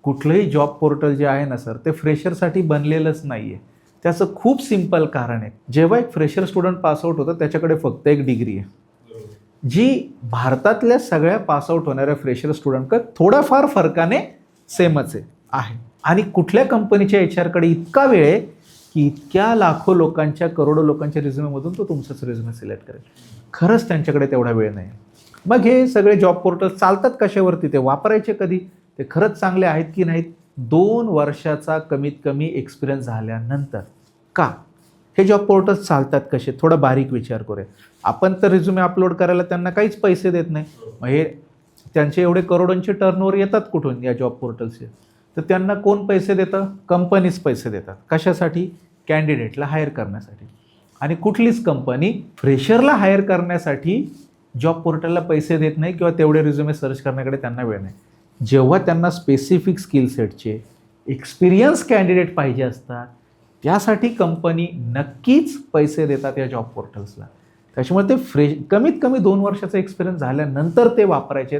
कुठलंही job portal जे आहे ना सर, ते फ्रेशरसाठी बनलेलंच नाही आहे. त्याचं खूप सिम्पल कारण आहे. जेव्हा एक फ्रेशर स्टुडंट पासआउट होतं त्याच्याकडे फक्त एक डिग्री आहे, जी भारतातल्या सगळ्या पासआउट होणाऱ्या फ्रेशर स्टुडंटकडे थोड्याफार फरकाने सेमच आहे. आणि कुठल्या कंपनीच्या HR कडे इतका वेळ आहे की इतक्या लाखो लोकांच्या, करोडो लोकांच्या रिझ्युमेमधून तो तुमचाच रिझ्युमे सिलेक्ट करेल. खरंच त्यांच्याकडे तेवढा वेळ नाही. मग हे सगळे जॉब पोर्टल चालतात कशावरती, ते वापरायचे कधी, ते खरंच चांगले आहेत की नाहीत, 2 वर्षाचा कमीत कमी एक्सपिरियन्स झाल्यानंतर. का हे जॉब पोर्टल चालतात कसे, थोडा बारीक विचार करूया. आपण तर रिझ्युमे अपलोड करायला त्यांना काहीच पैसे देत नाही. मग हे त्यांचे एवढे करोडोंचे टर्नओव्हर येतात कुठून या जॉब पोर्टलचे, तर त्यांना कोण पैसे देतं? कंपनीज पैसे देतात. कशासाठी? कॅन्डिडेटला हायर करण्यासाठी. आणि कुठलीच कंपनी फ्रेशरला हायर करण्यासाठी जॉब पोर्टलला पैसे देत नाही किंवा तेवढे रिझ्युमे सर्च करण्याकडे त्यांना वेळ नाही. जेव्हा त्यांना स्पेसिफिक स्किल सेटचे एक्सपिरियन्स कॅन्डिडेट पाहिजे असतात, त्यासाठी कंपनी नक्कीच पैसे देतात या जॉब पोर्टल्सला. त्याच्यामुळे ते कमीत कमी 2 वर्षाचा एक्सपिरियन्स झाल्यानंतर ते वापरायचे.